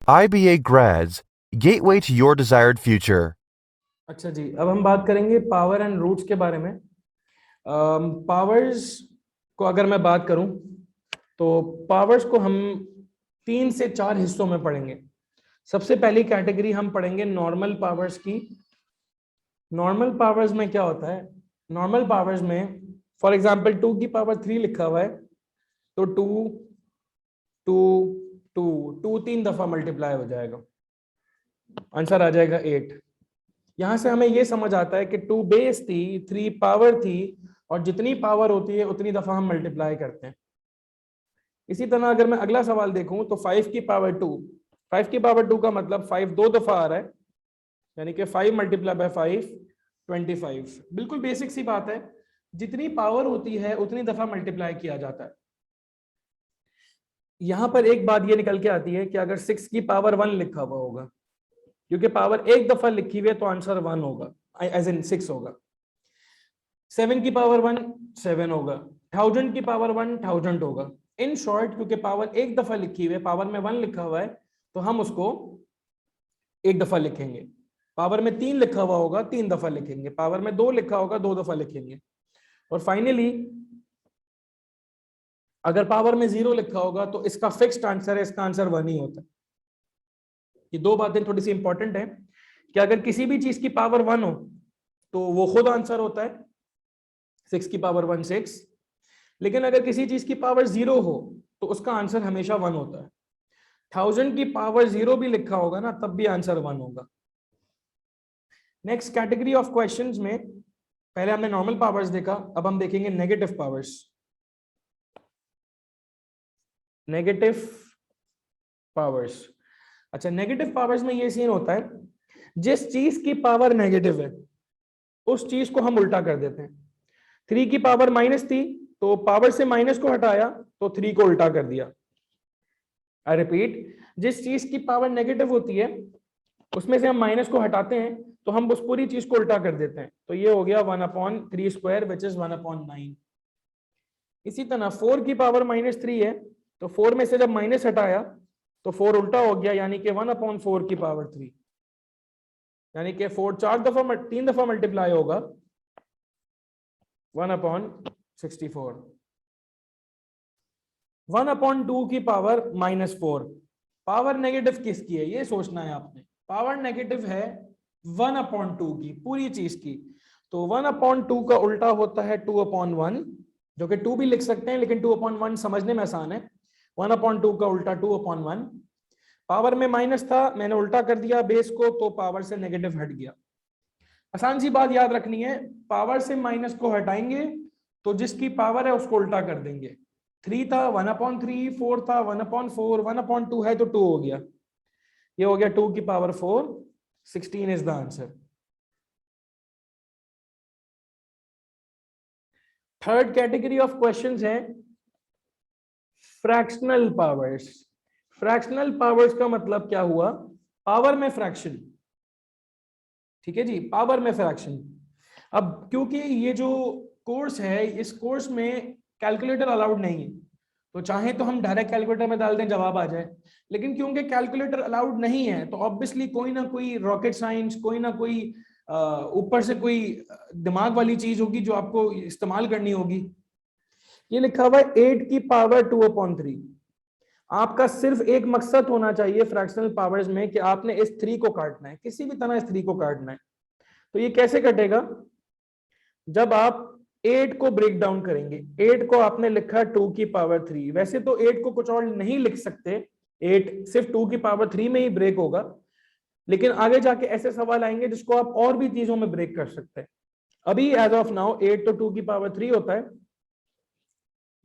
IBA grads, gateway to your desired future. अच्छा जी, अब हम बात करेंगे पावर एंड रूट्स के बारे में। पावर्स को अगर मैं बात करूं तो पावर्स को हम 3 से 4 हिस्सों में पढ़ेंगे। सबसे पहली कैटेगरी हम पढ़ेंगे नॉर्मल पावर्स की। नॉर्मल पावर्स में क्या होता है? नॉर्मल पावर्स में फॉर एग्जांपल 2 की पावर 3 लिखा हुआ है तो 2 2 2 2 3 दफा मल्टीप्लाई हो जाएगा, आंसर आ जाएगा 8। यहां से हमें यह समझ आता है कि 2 बेस थी, 3 पावर थी, और जितनी पावर होती है उतनी दफा हम मल्टीप्लाई करते हैं। इसी तरह अगर मैं अगला सवाल देखूं तो 5 की पावर 2, 5 की पावर 2 का मतलब 5 दो दफा आ रहा है, यानी कि 5 मल्टीप्लाई बाय 5 25। बिल्कुल बेसिक सी बात है, जितनी पावर होती है उतनी दफा मल्टीप्लाई किया जाता है। यहां पर एक बात ये निकल के आती है कि अगर 6 की पावर 1 लिखा हुआ होगा, क्योंकि पावर एक दफा लिखी हुई है तो आंसर 1 होगा, एज इन 6 होगा। 7 की पावर 1 7 होगा, 1000 की पावर 1 1000 होगा। इन शॉर्ट, क्योंकि पावर एक दफा लिखी हुई है, पावर में 1 लिखा हुआ है, तो हम उसको एक दफा लिखेंगे। पावर में 3 लिखा हुआ होगा 3 दफा लिखेंगे, पावर में 2 लिखा होगा 2 दफा लिखेंगे, और फाइनली अगर पावर में 0 लिखा होगा तो इसका फिक्स्ड आंसर है, इसका आंसर 1 ही होता है। ये दो बातें थोड़ी सी इंपॉर्टेंट है कि अगर किसी भी चीज की पावर 1 हो तो वो खुद आंसर होता है, 6 की पावर 1 6। लेकिन अगर किसी चीज की पावर 0 हो तो उसका आंसर हमेशा 1 होता है। 1000 की पावर 0 भी लिखा होगा ना, तब भी आंसर 1 होगा। नेक्स्ट कैटेगरी ऑफ क्वेश्चंस में, पहले हमने नॉर्मल पावर्स देखा, अब हम देखेंगे नेगेटिव पावर्स। Negative powers. अच्छा, नेगेटिव पावर्स में ये सीन होता है, जिस चीज की पावर नेगेटिव है उस चीज को हम उल्टा कर देते हैं। 3 की पावर माइनस थी तो पावर से माइनस को हटाया तो 3 को उल्टा कर दिया। आई रिपीट, जिस चीज की पावर नेगेटिव होती है उसमें से हम माइनस को हटाते हैं तो हम उस पूरी चीज को उल्टा कर देते हैं। तो ये हो गया 1/3 स्क्वायर विच इज 1/9। इसी तरह 4 की पावर -3 है तो 4 में से जब माइनस हटाया तो 4 उल्टा हो गया, यानी कि 1/4 की पावर 3, यानी कि 4 3 दफा मल्टीप्लाई होगा 1/64। 1/2 की पावर -4, पावर नेगेटिव किसकी है ये सोचना है आपने। पावर नेगेटिव है 1/2 की, पूरी चीज की। तो 1/2 का उल्टा होता है 2/1, जो कि 2 भी लिख सकते हैं लेकिन 2/1 समझने में आसान है। 1/2 का उल्टा 2/1। पावर में माइनस था, मैंने उल्टा कर दिया बेस को, तो पावर से नेगेटिव हट गया। आसान सी बात याद रखनी है, पावर से माइनस को हटाएंगे तो जिसकी पावर है उसको उल्टा कर देंगे। 3 था 1/3, 4 था 1/4, 1/2 है तो 2 हो गया। ये हो गया 2 की power 4, 16 is the answer. Third category of questions है फ्रैक्शनल पावर्स। फ्रैक्शनल पावर्स का मतलब क्या हुआ? पावर में फ्रैक्शन। ठीक है जी, पावर में फ्रैक्शन। अब क्योंकि ये जो कोर्स है, इस कोर्स में कैलकुलेटर अलाउड नहीं है, तो चाहे तो हम डायरेक्ट कैलकुलेटर में डाल दें जवाब आ जाए, लेकिन क्योंकि कैलकुलेटर अलाउड नहीं है तो ऑब्वियसली कोई ना कोई रॉकेट साइंस, कोई ना कोई ऊपर से कोई दिमाग वाली चीज होगी जो आपको इस्तेमाल करनी होगी। ये लिखा हुआ है 8 की पावर 2/3। आपका सिर्फ एक मकसद होना चाहिए फ्रैक्शनल पावर्स में कि आपने इस 3 को काटना है, किसी भी तरह इस 3 को काटना है। तो ये कैसे कटेगा? जब आप 8 को ब्रेक डाउन करेंगे, 8 को आपने लिखा 2 की पावर 3, वैसे तो 8 को कुछ और नहीं लिख सकते, 8 सिर्फ 2 की पावर 3 में ही ब्रेक होगा, लेकिन आगे जाके ऐसे सवाल आएंगे जिसको आप और भी चीजों में ब्रेक कर सकते हैं। अभी एज ऑफ नाउ 8 तो 2 की पावर 3 होता है।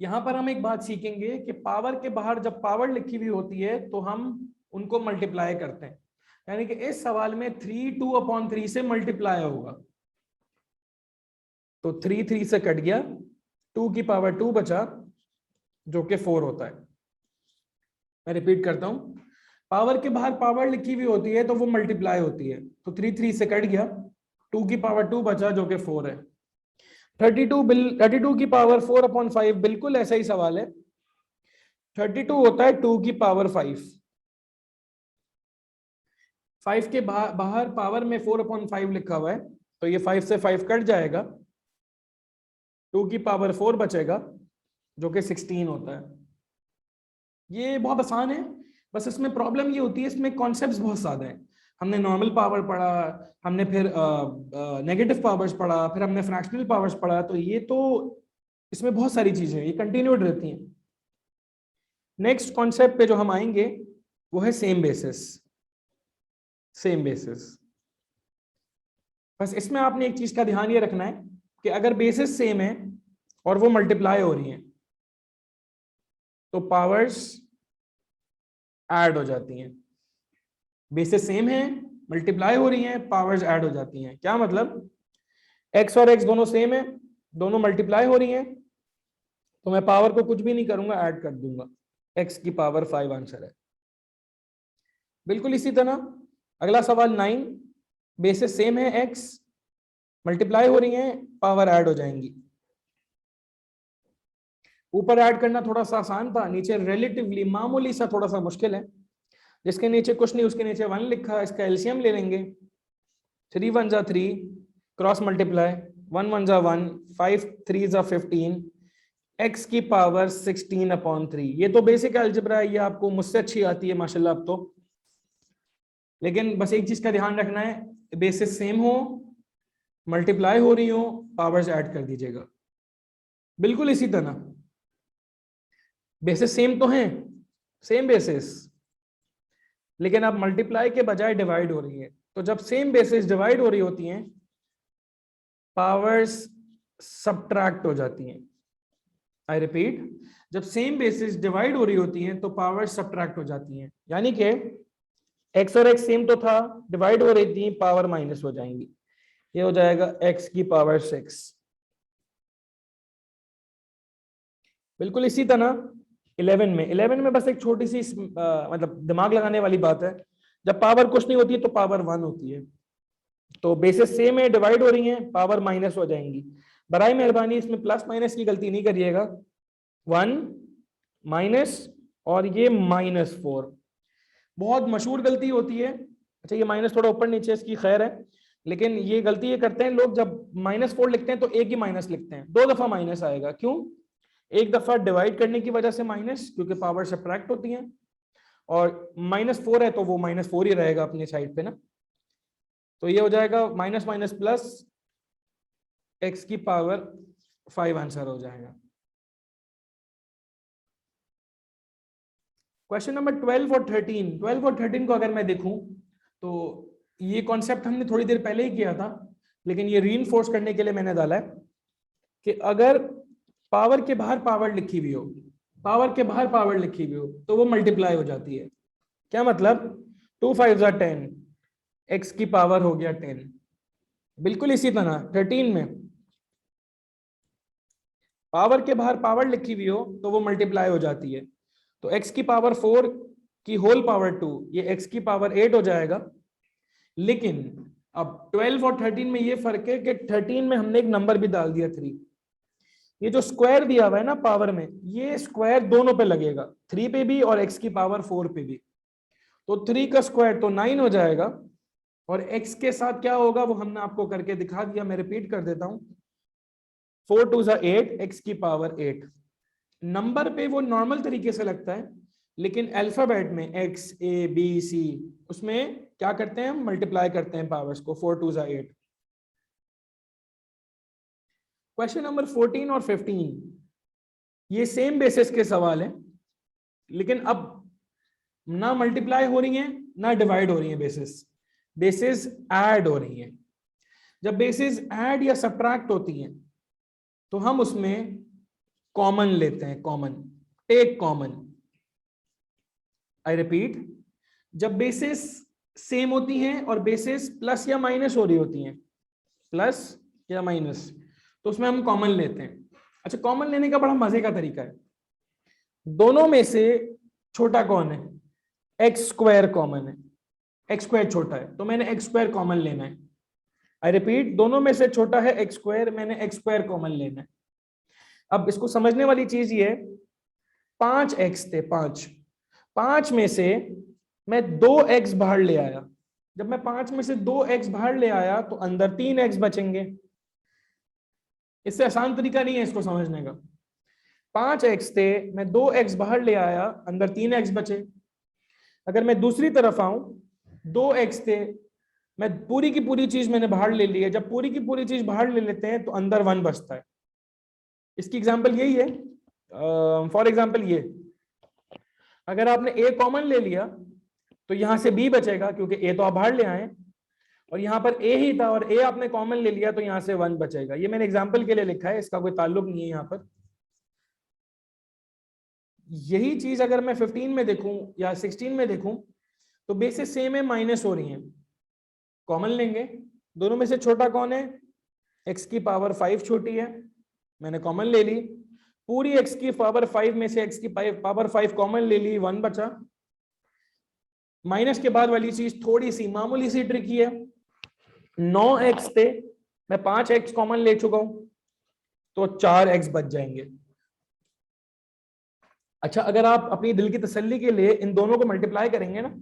यहां पर हम एक बात सीखेंगे कि पावर के बाहर जब पावर लिखी हुई होती है तो हम उनको मल्टीप्लाई करते हैं, यानी कि इस सवाल में 3 2/3 से मल्टीप्लाई होगा, तो 3 3 से कट गया, 2 की पावर 2 बचा जो कि 4 होता है। मैं रिपीट करता हूं, पावर के बाहर पावर लिखी हुई होती है तो वो मल्टीप्लाई होती है, तो 3 3 से कट गया, 2 की पावर 2 बचा जो कि 4 है। 32 की पावर 4/5 बिल्कुल ऐसा ही सवाल है। 32 होता है 2 की पावर 5, 5 के बाहर पावर में 4/5 लिखा हुआ है, तो ये 5 से 5 कट जाएगा, 2 की पावर 4 बचेगा जो कि 16 होता है। ये बहुत आसान है, बस इसमें प्रॉब्लम ये होती है, इसमें कॉन्सेप्ट्स बहुत ज्यादा हैं। हमने नॉर्मल पावर पढ़ा, हमने फिर नेगेटिव पावर्स पढ़ा, फिर हमने फ्रैक्शनल पावर्स पढ़ा, तो ये तो इसमें बहुत सारी चीजें हैं, ये कंटिन्यूड रहती हैं। नेक्स्ट कॉन्सेप्ट पे जो हम आएंगे वो है सेम बेसिस। सेम बेसिस, बस इसमें आपने एक चीज का ध्यान ये रखना है कि अगर बेसिस सेम है और वो मल्टीप्लाई हो रही हैं तो पावर्स ऐड हो जाती हैं। बेसिस सेम है, मल्टीप्लाई हो रही हैं, पावर्स ऐड हो जाती हैं। क्या मतलब? x और x दोनों सेम है, दोनों मल्टीप्लाई हो रही हैं, तो मैं पावर को कुछ भी नहीं करूंगा, ऐड कर दूंगा, x की पावर 5 आंसर है। बिल्कुल इसी तरह अगला सवाल 9, बेसिस सेम है, x मल्टीप्लाई हो रही हैं, पावर ऐड हो जाएंगी। ऊपर ऐड करना थोड़ा सा आसान था, नीचे रिलेटिवली मामूली सा थोड़ा सा मुश्किल है। जिसके नीचे कुछ नहीं उसके नीचे 1 लिखा, इसका एलसीएम ले लेंगे, 3 1 जा 3, क्रॉस मल्टीप्लाई, 1 1 जा 1, 5 3 जा 15, x की पावर 16/3। ये तो बेसिक अलजेब्रा है, ये आपको मुझसे अच्छी आती है माशाल्लाह अब तो। लेकिन बस एक चीज का ध्यान रखना है, बेसिस सेम हो, मल्टीप्लाई हो रही हो, पावर्स ऐड कर दीजिएगा। बिल्कुल इसी तरह बेसिस सेम तो हैं, सेम बेसिस, लेकिन अब मल्टीप्लाई के बजाय डिवाइड हो रही है। तो जब सेम बेसिस डिवाइड हो रही होती हैं, पावर्स सब्ट्रैक्ट हो जाती हैं। आई रिपीट, जब सेम बेसिस डिवाइड हो रही होती हैं तो पावर्स सब्ट्रैक्ट हो जाती हैं। यानी कि x और x सेम तो था, डिवाइड हो रही थी, पावर माइनस हो जाएंगी। ये हो जाएगा x की पावर 6। बिल्कुल इसी तरह 11 में बस एक छोटी सी मतलब दिमाग लगाने वाली बात है, जब पावर कुछ नहीं होती है तो पावर 1 होती है। तो बेसिस सेम है, डिवाइड हो रही हैं, पावर माइनस हो जाएंगी। बराए मेहरबानी इसमें प्लस माइनस की गलती नहीं करिएगा, 1 माइनस और ये -4, बहुत मशहूर गलती होती है। अच्छा ये माइनस थोड़ा ऊपर नीचे इसकी खैर है, लेकिन ये गलती ये करते हैं लोग, जब -4 लिखते हैं तो एक ही माइनस लिखते हैं, 2 दफा माइनस आएगा। क्यों? एक दफा डिवाइड करने की वजह से माइनस, क्योंकि पावर सब्ट्रैक्ट होती है, और -4 है तो वो -4 ही रहेगा अपनी साइड पे ना। तो ये हो जाएगा माइनस माइनस प्लस, x की पावर 5 आंसर हो जाएगा। क्वेश्चन नंबर 12 और 13 को अगर मैं देखूं तो ये कॉन्सेप्ट हमने थोड़ी देर पहले ही किया था, लेकिन ये रीइंफोर्स करने के लिए मैंने डाला है कि अगर पावर के बाहर पावर लिखी हुई हो, पावर के बाहर पावर लिखी हुई हो, तो वो मल्टीप्लाई हो जाती है। क्या मतलब? 2 5 जा 10, x की पावर हो गया 10। बिल्कुल इसी तरह 13 में पावर के बाहर पावर लिखी हुई हो तो वो मल्टीप्लाई हो जाती है। तो x की पावर 4 की होल पावर 2, ये x की पावर 8 हो जाएगा। लेकिन अब 12 और 13 में ये फर्क है कि 13 में हमने एक नंबर भी डाल दिया 3। ये जो स्क्वायर दिया हुआ है ना पावर में, ये स्क्वायर दोनों पे लगेगा, 3 पे भी और x की पावर 4 पे भी। तो 3 का स्क्वायर तो 9 हो जाएगा, और x के साथ क्या होगा वो हमने आपको करके दिखा दिया, मैं रिपीट कर देता हूं। 4 2 जा 8, x की पावर 8। नंबर पे वो नॉर्मल तरीके से लगता है, लेकिन अल्फाबेट में x a b c उसमें क्या करते हैं, हम मल्टीप्लाई करते हैं पावर्स को, 4 2 जा 8। क्वेश्चन नंबर 14 और 15 ये सेम बेसिस के सवाल हैं, लेकिन अब ना मल्टीप्लाई हो रही हैं ना डिवाइड हो रही हैं, बेसिस ऐड हो रही हैं। जब बेसिस ऐड या सब्ट्रैक्ट होती हैं तो हम उसमें कॉमन लेते हैं, common, take common. I repeat, जब बेसिस सेम होती हैं और बेसिस प्लस या माइनस हो रही होती हैं, प्लस या माइनस, तो उसमें हम कॉमन लेते हैं। अच्छा, कॉमन लेने का बड़ा मजे का तरीका है, दोनों में से छोटा कौन है? एक्स स्क्वायर कॉमन है, एक्स स्क्वायर छोटा है तो मैंने एक्स स्क्वायर कॉमन लेना है। आई रिपीट, दोनों में से छोटा है एक्स स्क्वायर, मैंने एक्स स्क्वायर कॉमन लेना है। अब इसको समझने वाली चीज ये है, 5 एक्स थे, 5 में से मैं 2 एक्स बाहर ले आया, जब मैं 5 में से 2x बाहर ले आया तो अंदर 3x बचेंगे। इससे आसान तरीका नहीं है इसको समझने का। 5x थे, मैं 2x बाहर ले आया, अंदर 3x बचे। अगर मैं दूसरी तरफ आऊं, 2x थे, मैं पूरी की पूरी चीज मैंने बाहर ले ली है। जब पूरी की पूरी चीज बाहर ले लेते हैं तो अंदर 1 बचता है। इसकी एग्जांपल यही है। फॉर एग्जांपल ये, अगर आपने a कॉमन ले लिया तो यहां से b बचेगा क्योंकि a तो आप बाहर ले आए, और यहां पर a ही था और a आपने कॉमन ले लिया तो यहां से 1 बचेगा। ये मैंने एग्जांपल के लिए लिखा है, इसका कोई ताल्लुक नहीं है यहां पर। यही चीज अगर मैं 15 में देखूं या 16 में देखूं तो बेसिस सेम है, माइनस हो रही है। कॉमन लेंगे, दोनों में से छोटा कौन है? x की पावर 5 छोटी है, मैंने कॉमन ले ली। पूरी x की पावर 5 में से x की पावर 5 कॉमन ले ली, 1 बचा। माइनस के बाद वाली चीज थोड़ी सी मामूली सी ट्रिकी है। 9x थे, मैं 5x कॉमन ले चुका हूं तो 4x बच जाएंगे। अच्छा, अगर आप अपनी दिल की तसल्ली के लिए इन दोनों को मल्टीप्लाई करेंगे ना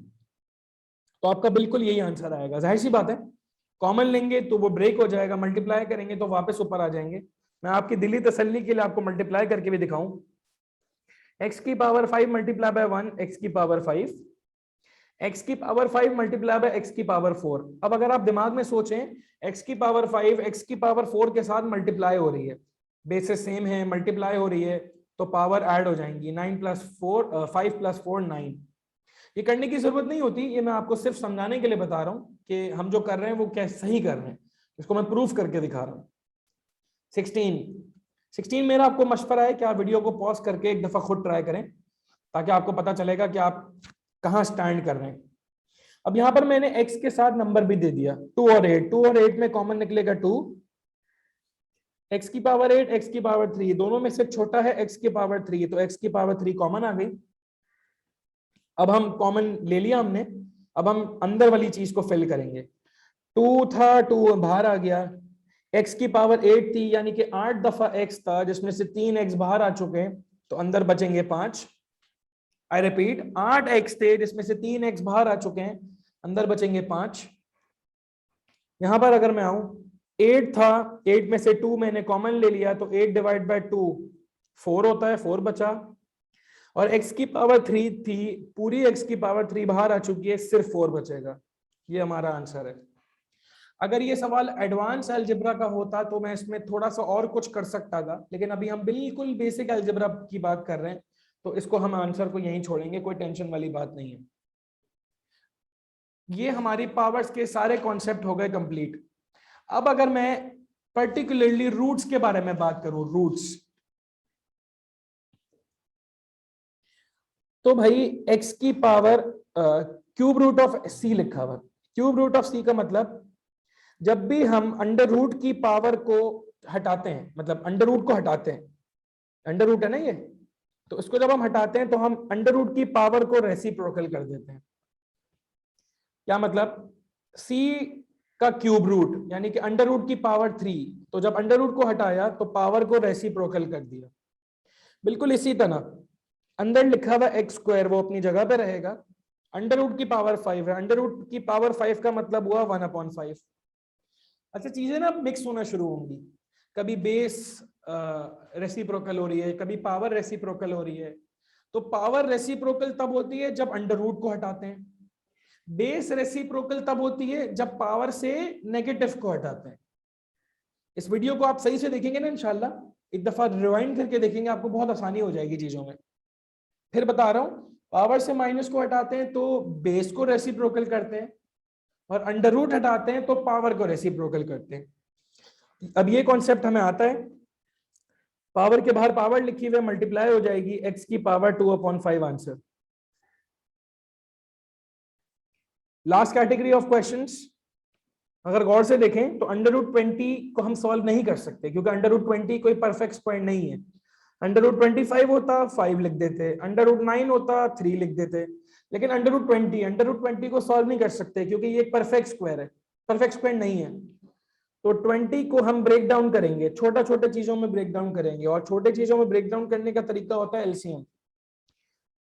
तो आपका बिल्कुल यही आंसर आएगा। जाहिर सी बात है, कॉमन लेंगे तो वो ब्रेक हो जाएगा, मल्टीप्लाई करेंगे तो वापस ऊपर आ जाएंगे। मैं आपकी दिली तसल्ली के लिए आपको मल्टीप्लाई करके भी दिखाऊं। x की पावर 5 मल्टीप्लाई बाय 1, x की पावर 5, x की पावर 5 मल्टीप्लाई बाय x की पावर 4। अब अगर आप दिमाग में सोचें, x की पावर 5 x की पावर 4 के साथ मल्टीप्लाई हो रही है, बेसिस सेम है, मल्टीप्लाई हो रही है, तो पावर ऐड हो जाएंगी। 9 प्लस 4 5 प्लस 4 9। ये करने की जरूरत नहीं होती, ये मैं आपको सिर्फ समझाने के लिए बता रहा हूं कि हम जो कर रहे हैं वो क्या सही कर रहे हैं। इसको मैं प्रूफ करके दिखा रहा हूं। 16 मेरा आपको मशवरा है कि आप वीडियो को पॉज करके एक दफा खुद ट्राई करें ताकि आपको पता चलेगा कि आप कहां स्टैंड कर रहे हैं। अब यहां पर मैंने x के साथ नंबर भी दे दिया, 2 और 8। 2 और 8 में कॉमन निकलेगा 2। x की पावर 8, x की पावर 3, दोनों में से छोटा है x की पावर 3, तो x की पावर 3 कॉमन आ गई। अब हम कॉमन ले लिया हमने, अब हम अंदर वाली चीज को फिल करेंगे। 2 था, 2 बाहर आ गया। x की पावर 8 थी, यानी कि 8 दफा x था, जिसमें से 3x बाहर आ चुके हैं, तो अंदर बचेंगे 5। आई रिपीट, 8x थे जिसमें से 3x बाहर आ चुके हैं, अंदर बचेंगे 5। यहां पर अगर मैं आऊं, 8 था, 8 में से 2 मैंने कॉमन ले लिया, तो 8 डिवाइड बाय 2 4 होता है, 4 बचा। और x की पावर 3 थी, पूरी x की पावर 3 बाहर आ चुकी है, सिर्फ 4 बचेगा। ये हमारा आंसर है। अगर ये सवाल एडवांस अलजेब्रा का होता तो मैं इसमें थोड़ा सा और कुछ कर सकता था, लेकिन अभी हम बिल्कुल बेसिक अलजेब्रा की बात कर रहे हैं, तो इसको हम आंसर को यहीं छोड़ेंगे, कोई टेंशन वाली बात नहीं है। ये हमारी पावर्स के सारे कॉन्सेप्ट हो गए कंप्लीट। अब अगर मैं पर्टिकुलरली रूट्स के बारे में बात करूं, रूट्स, तो भाई x की power cube root of c लिखा हुआ। क्यूब रूट ऑफ c का मतलब, जब भी हम अंडर रूट की पावर को हटाते हैं, मतलब अंडर रूट को हटाते हैं, अंडर रूट है ना ये, तो इसको जब हम हटाते हैं तो हम अंडर रूट की पावर को रेसिप्रोकल कर देते हैं। क्या मतलब? c का क्यूब रूट यानी कि अंडर रूट की पावर 3, तो जब अंडर रूट को हटाया तो पावर को रेसिप्रोकल कर दिया। बिल्कुल इसी तरह अंदर लिखा हुआ x स्क्वायर वो अपनी जगह पे रहेगा। अंडर रूट की पावर 5 है, अंडर रूट की पावर 5 का मतलब हुआ 1/5। अच्छा, चीजें ना मिक्स होना शुरू होंगी, कभी बेस रेसिप्रोकल हो रही है, कभी पावर रेसिप्रोकल हो रही है। तो पावर रेसिप्रोकल तब होती है जब अंडर रूट को हटाते हैं, बेस रेसिप्रोकल तब होती है जब पावर से नेगेटिव को हटाते हैं। इस वीडियो को आप सही से देखेंगे ना इंशाल्लाह, एक दफा रिवाइंड करके देखेंगे, आपको बहुत आसानी हो जाएगी चीजों में। फिर बता रहा हूं, पावर से माइनस को हटाते हैं तो बेस को रेसिप्रोकल करते हैं, और अंडर रूट हटाते हैं तो पावर को रेसिप्रोकल करते हैं। अब ये कॉन्सेप्ट हमें आता है, पावर के बाहर पावर लिखी हुई मल्टीप्लाई हो जाएगी, x की power 2/5 answer. Last category of questions, अगर गौर से देखें तो अंडर रूट 20 को हम सॉल्व नहीं कर सकते क्योंकि अंडर रूट 20 कोई परफेक्ट स्क्वायर नहीं है। अंडर रूट 25 होता 5 लिख देते, अंडर रूट 9 होता 3 लिख देते, लेकिन अंडर रूट 20 को सॉल्व नहीं कर सकते क्योंकि ये एक परफेक्ट स्क्वायर है, परफेक्ट स्क्वायर नहीं है। तो 20 को हम ब्रेक डाउन करेंगे, छोटा छोटे चीजों में ब्रेक डाउन करेंगे, और छोटे चीजों में ब्रेक डाउन करने का तरीका होता है एलसीएम।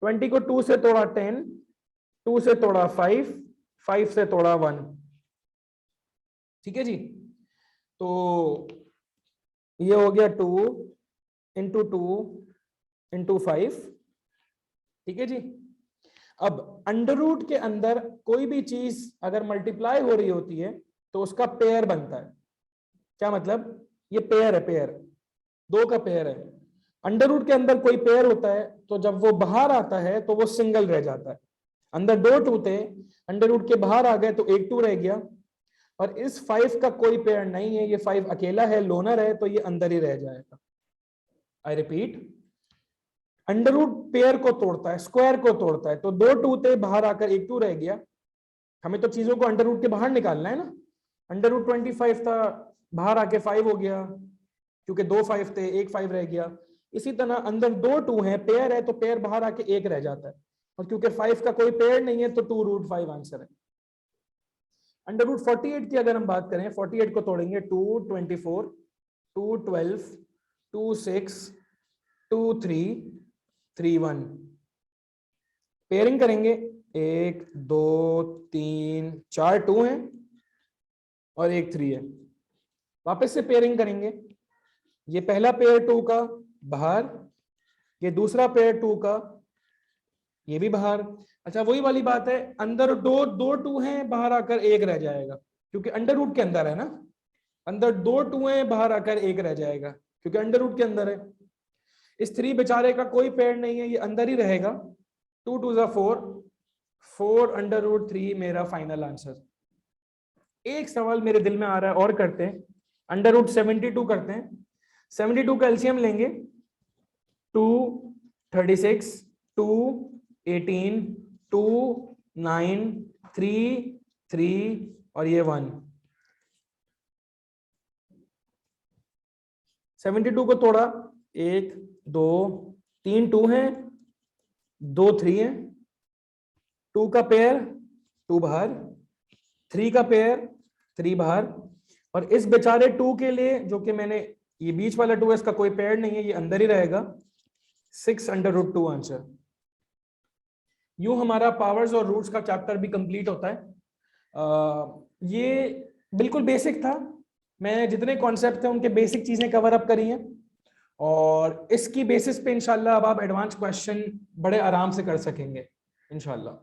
20 को 2 से तोड़ा 10, 2 से तोड़ा 5, 5 से तोड़ा 1, ठीक है जी। तो ये हो गया 2 इंटू 2 इंटू 5, ठीक है जी। अब अंडर रूट के अंदर कोई भी चीज अगर मल्टीप्लाई हो रही होती है तो उसका पेयर बनता है। क्या मतलब? ये पेयर है, पेयर 2 का पेयर है। अंडर रूट के अंदर कोई पेयर होता है तो जब वो बाहर आता है तो वो सिंगल रह जाता है। अंदर 2 टू थे, अंडर रूट के बाहर आ गए तो एक 2 रह गया। और इस 5 का कोई पेयर नहीं है, ये 5 अकेला है, लोनर है, तो ये अंदर ही रह जाएगा। I repeat, under root pair को तोड़ता है, स्क्वायर को तोड़ता है। तो 2 2 थे, बाहर आकर एक 2 रह गया। हमें तो चीजों को अंडर रूट के बाहर निकालना है ना। अंडर रूट 25 था, बाहर आके 5 हो गया, क्योंकि 2 5 थे, एक 5 रह गया। इसी तरह अंदर 2 2 हैं, पेयर है, तो पेयर बाहर आके एक रह जाता है। और क्योंकि 5 का कोई पेयर नहीं है तो 2 रूट 5 आंसर है। अंडर रूट 48 की अगर हम बात करें, 48 को तोड़ेंगे, 2 24 2 12 2 6 2 3 3 1। पेयरिंग करेंगे, 1 2 3 4 2 हैं और एक 3 है। वापस से पेयरिंग करेंगे, ये पहला पेयर 2 का बाहर, ये दूसरा पेयर 2 का, ये भी बाहर। अच्छा, वही वाली बात है, अंदर 2 2 हैं, बाहर आकर एक रह जाएगा, क्योंकि अंडर रूट के अंदर है ना। अंदर 2 2 हैं, बाहर आकर एक रह जाएगा, क्योंकि अंडर रूट के अंदर है। इस 3 बेचारे का कोई पेयर नहीं है, ये अंदर ही रहेगा। 2 2 4, 4 अंडर रूट 3 मेरा फाइनल आंसर। एक सवाल मेरे दिल में आ रहा है और करते हैं, अंडर रूट 72 करते हैं। 72 का एलसीएम लेंगे, 2 36 2 18 2 9 3 3 और ये 1। 72 को तोड़ा, 1 2 3 2 हैं, 2 3 हैं, 2 का पेयर 2 बाहर, 3 का पेयर 3 बाहर। और इस बेचारे 2 के लिए, जो कि मैंने ये बीच वाला 2 है, इसका कोई पेयर नहीं है, ये अंदर ही रहेगा। 6 अंडर रूट 2 आंसर। यूं हमारा पावर्स और रूट्स का चैप्टर भी कंप्लीट होता है। ये बिल्कुल बेसिक था, मैंने जितने कॉन्सेप्ट थे उनके बेसिक चीजें कवर अप करी हैं, और इसकी बेसिस पे इंशाल्लाह अब आप एडवांस क्वेश्चन बड़े आराम से कर सकेंगे इंशाल्लाह।